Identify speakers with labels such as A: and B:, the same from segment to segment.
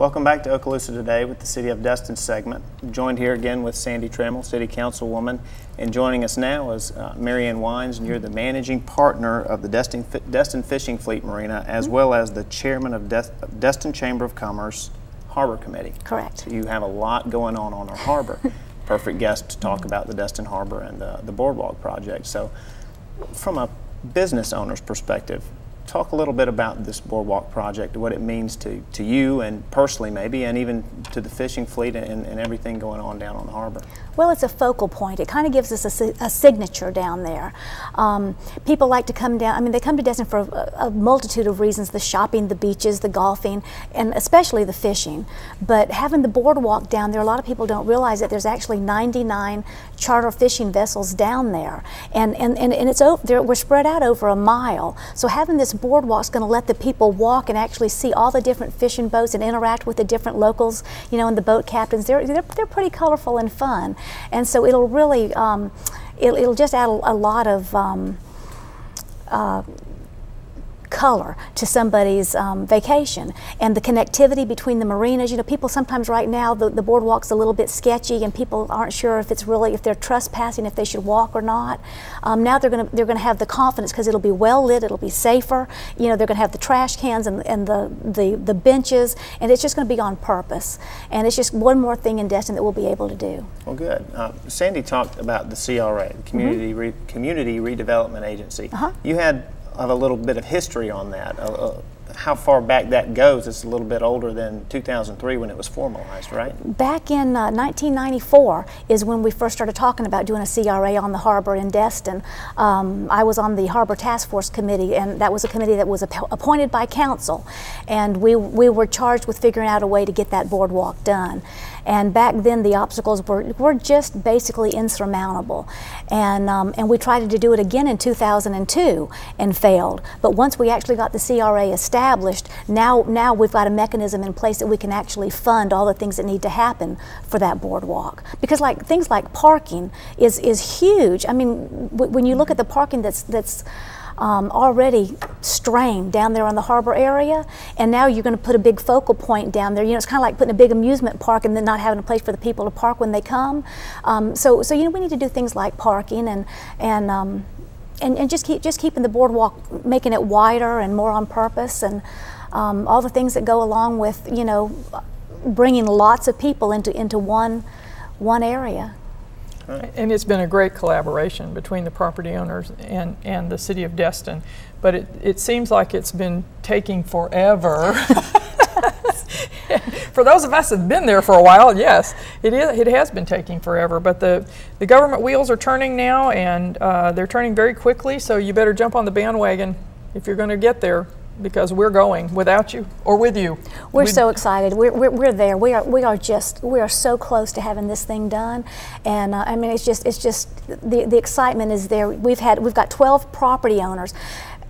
A: Welcome back to Okaloosa Today with the City of Destin segment. Joined here again with Sandy Trammell, City Councilwoman, and joining us now is Marianne Wines, and you're the managing partner of the Destin Fishing Fleet Marina, as well as the chairman of Destin Chamber of Commerce Harbor Committee.
B: Correct.
A: So you have a lot going on our harbor. Perfect guest to talk about the Destin Harbor and the Boardwalk project. So from a business owner's perspective, talk a little bit about this Boardwalk project, what it means to you and personally maybe, and even to the fishing fleet and everything going on down on the harbor.
B: Well, it's a focal point. It kind of gives us a signature down there. People like to come down, I mean, they come to Destin for a multitude of reasons: the shopping, the beaches, the golfing, and especially the fishing. But having the boardwalk down there, a lot of people don't realize that there's actually 99 charter fishing vessels down there. And it's we're spread out over a mile. So having this boardwalk's going to let the people walk and actually see all the different fishing boats and interact with the different locals, you know, and the boat captains. They're pretty colorful and fun. And so it'll really, it'll just add a lot of color to somebody's vacation. And the connectivity between the marinas, you know, people sometimes right now, the boardwalk's a little bit sketchy and people aren't sure if it's really, if they're trespassing, if they should walk or not. Now they're gonna have the confidence because it'll be well lit, it'll be safer, you know, they're gonna have the trash cans and the benches, and it's just gonna be on purpose. And it's just one more thing in Destin that we'll be able to do.
A: Well, good. Sandy talked about the CRA, the Community Redevelopment Agency. You had a little bit of history on that. How far back that goes, it's a little bit older than 2003 when it was formalized, right? Back
B: in 1994 is when we first started talking about doing a CRA on the harbor in Destin. I was on the Harbor Task Force Committee, and that was a committee that was appointed by council, and we were charged with figuring out a way to get that boardwalk done. And back then the obstacles were just basically insurmountable. And we tried to do it again in 2002 and failed. But once we actually got the CRA established, now we've got a mechanism in place that we can actually fund all the things that need to happen for that boardwalk. Because things like parking is huge. I mean, when you look at the parking that's already strained down there on the harbor area, and now you're going to put a big focal point down there. You know, it's kind of like putting a big amusement park and then not having a place for the people to park when they come. So you know, we need to do things like parking and just keeping the boardwalk, making it wider and more on purpose, and all the things that go along with, you know, bringing lots of people into one area.
C: And it's been a great collaboration between the property owners and the city of Destin, but it seems like it's been taking forever. For those of us that have been there for a while, yes, it has been taking forever, but the government wheels are turning now, and they're turning very quickly, so you better jump on the bandwagon if you're going to get there, because we're going without you or with you.
B: We're so excited. We're there. We are so close to having this thing done, and I mean, it's just the excitement is there. We've got 12 property owners.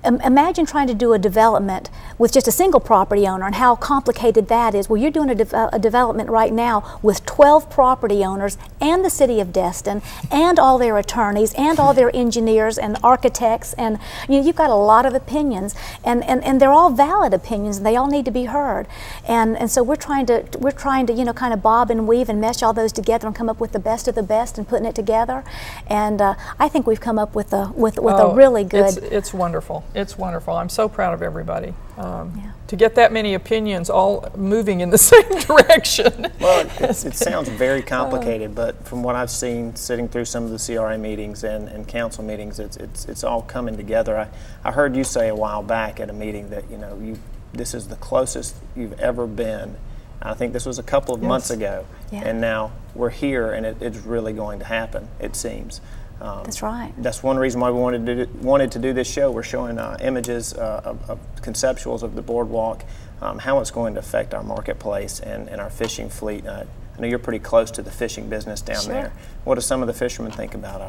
B: Imagine trying to do a development with just a single property owner and how complicated that is. Well, you're doing a development right now with 12 property owners and the city of Destin and all their attorneys and all their engineers and architects, and you know, you've got a lot of opinions, and they're all valid opinions, and they all need to be heard. And so we're trying to you know, kind of bob and weave and mesh all those together and come up with the best of the best and putting it together. And I think we've come up with a really good.
C: It's wonderful. It's wonderful. I'm so proud of everybody to get that many opinions all moving in the same direction.
A: Well, it sounds very complicated, but from what I've seen sitting through some of the CRA meetings and council meetings, it's all coming together. I heard you say a while back at a meeting that, you know, this is the closest you've ever been. I think this was a couple of months ago, and now we're here, and it's really going to happen, it seems.
B: That's right.
A: That's one reason why we wanted to do this show. We're showing images of conceptuals of the boardwalk, how it's going to affect our marketplace and our fishing fleet. I know you're pretty close to the fishing business down there. What do some of the fishermen think about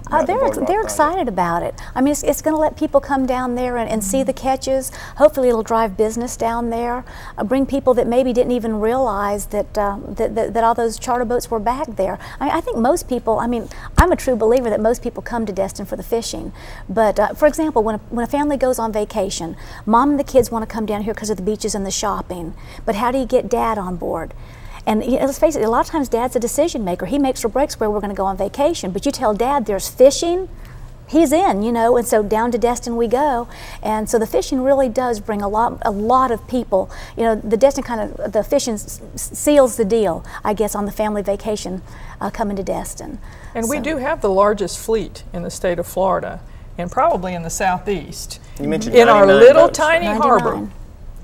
B: They're excited about it. I mean, it's going to let people come down there and see the catches. Hopefully, it'll drive business down there, bring people that maybe didn't even realize that all those charter boats were back there. I think most people. I mean, I'm a true believer that most people come to Destin for the fishing. But for example, when a family goes on vacation, mom and the kids want to come down here because of the beaches and the shopping. But how do you get dad on board? And let's face it, a lot of times dad's a decision maker. He makes or breaks where we're going to go on vacation. But you tell dad there's fishing, he's in, you know, and so down to Destin we go. And so the fishing really does bring a lot of people. You know, the Destin the fishing seals the deal, I guess, on the family vacation coming to Destin.
C: And we do have the largest fleet in the state of Florida, and probably in the southeast.
A: You mentioned
C: in our little
A: boats.
C: tiny
B: 99.
C: harbor.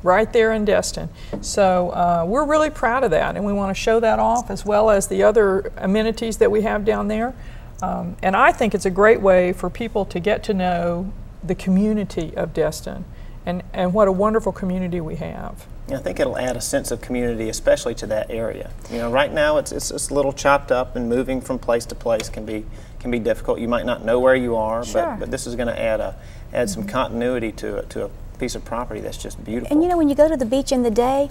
C: Right there in Destin. So we're really proud of that, and we want to show that off as well as the other amenities that we have down there. And I think it's a great way for people to get to know the community of Destin and what a wonderful community we have.
A: I think it'll add a sense of community, especially to that area. You know, right now it's a little chopped up, and moving from place to place can be difficult. You might not know where you are,
B: sure.
A: but this is going to add some continuity to a piece of property that's just beautiful.
B: And you know, when you go to the beach in the day,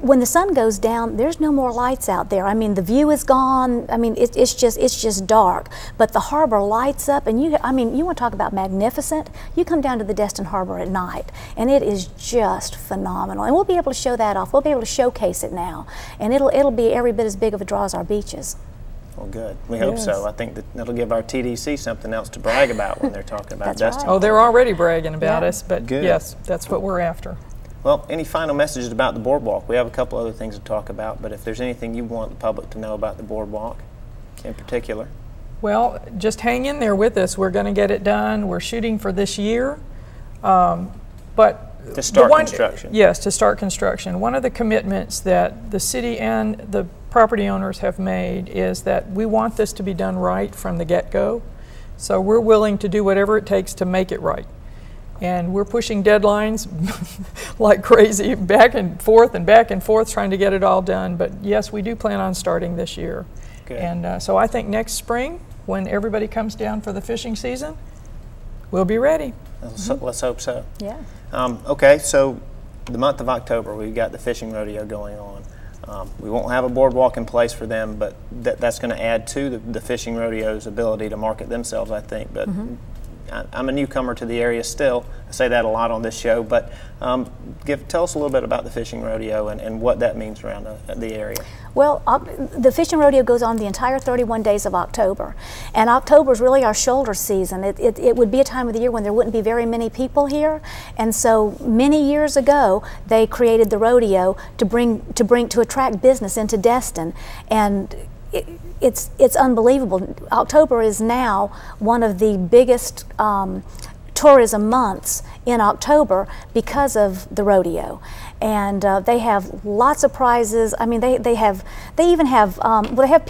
B: when the sun goes down, there's no more lights out there. I mean, the view is gone. I mean, it's just dark. But the harbor lights up, and you want to talk about magnificent. You come down to the Destin Harbor at night, and it is just phenomenal. And we'll be able to show that off. We'll be able to showcase it now, and it'll be every bit as big of a draw as our beaches.
A: Well, good. We hope so. I think that'll give our TDC something else to brag about when they're talking about Destin.
B: Right.
C: Oh, they're already bragging about us, but
A: good.
C: Yes, that's what we're after.
A: Well, any final messages about the Boardwalk? We have a couple other things to talk about, but if there's anything you want the public to know about the Boardwalk in particular.
C: Well, just hang in there with us. We're going to get it done. We're shooting for this year. But
A: to start construction.
C: Yes, to start construction. One of the commitments that the city and the property owners have made is that we want this to be done right from the get-go. So we're willing to do whatever it takes to make it right. And we're pushing deadlines like crazy, back and forth, trying to get it all done. But yes, we do plan on starting this year.
A: Good.
C: And so I think next spring, when everybody comes down for the fishing season, we'll be ready.
A: Let's hope so.
B: Yeah.
A: Okay, so the month of October, we've got the fishing rodeo going on. We won't have a boardwalk in place for them, but that's going to add to the fishing rodeo's ability to market themselves, I think. But I'm a newcomer to the area still. I say that a lot on this show, but tell us a little bit about the fishing rodeo and what that means around the area.
B: Well, the fishing rodeo goes on the entire 31 days of October, and October is really our shoulder season. It would be a time of the year when there wouldn't be very many people here, and so many years ago they created the rodeo to attract business into Destin, and it's unbelievable. October is now one of the biggest tourism months in October because of the rodeo, and they have lots of prizes. I mean, they even have they have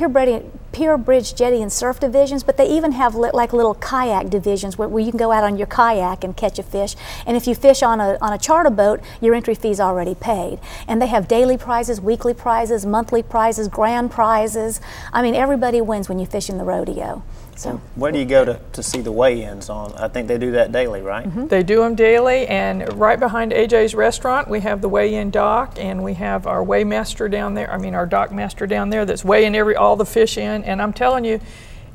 B: pier, bridge, jetty, and surf divisions, but they even have like little kayak divisions where you can go out on your kayak and catch a fish. And if you fish on a charter boat, your entry fee's already paid. And they have daily prizes, weekly prizes, monthly prizes, grand prizes. I mean, everybody wins when you fish in the rodeo. So
A: where do you go to see the weigh-ins on? I think they do that daily, right?
C: They do them daily, and right behind AJ's restaurant we have the weigh-in dock, and we have our weighmaster down there, our dock master down there that's weighing all the fish in. And I'm telling you,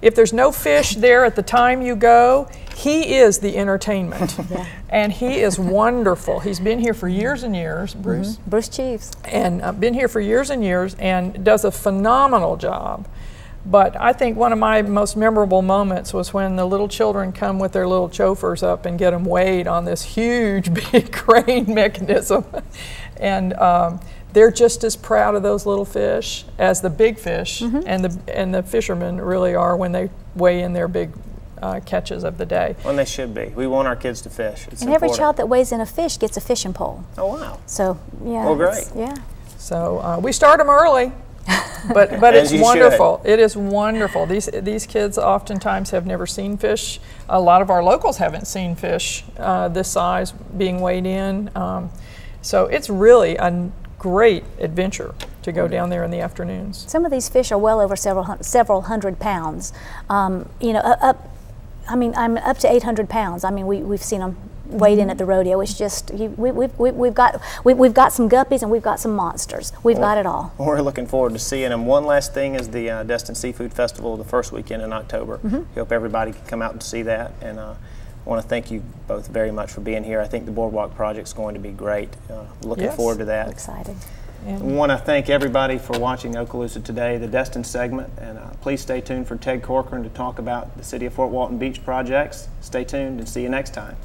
C: if there's no fish there at the time you go, he is the entertainment.
B: Yeah.
C: And he is wonderful. He's been here for years and years, Bruce.
B: Bruce Chiefs.
C: And been here for years and years and does a phenomenal job. But I think one of my most memorable moments was when the little children come with their little chauffeurs up and get them weighed on this huge big crane mechanism. And they're just as proud of those little fish as the big fish, and the fishermen really are when they weigh in their big catches of the day.
A: When they should be. We want our kids to fish. It's
B: and
A: important.
B: every child that weighs in a fish gets a fishing pole.
A: Oh, wow.
B: So, yeah.
A: Well, great.
B: Yeah.
C: So we start them early. But it's wonderful. It is wonderful. These kids oftentimes have never seen fish. A lot of our locals haven't seen fish this size being weighed in. So it's really a great adventure to go down there in the afternoons.
B: Some of these fish are well over several hundred pounds. I mean, I'm up to 800 pounds. I mean, we've seen them weighed in at the rodeo. It's just we've got some guppies and we've got some monsters. We've got it all.
A: We're looking forward to seeing them. One last thing is the Destin Seafood Festival, the first weekend in October. Hope everybody can come out and see that. And I want to thank you both very much for being here. I think the Boardwalk project's going to be great. Looking forward to that.
B: Excited.
A: I want to thank everybody for watching Okaloosa Today, the Destin segment, and please stay tuned for Ted Corcoran to talk about the City of Fort Walton Beach projects. Stay tuned and see you next time.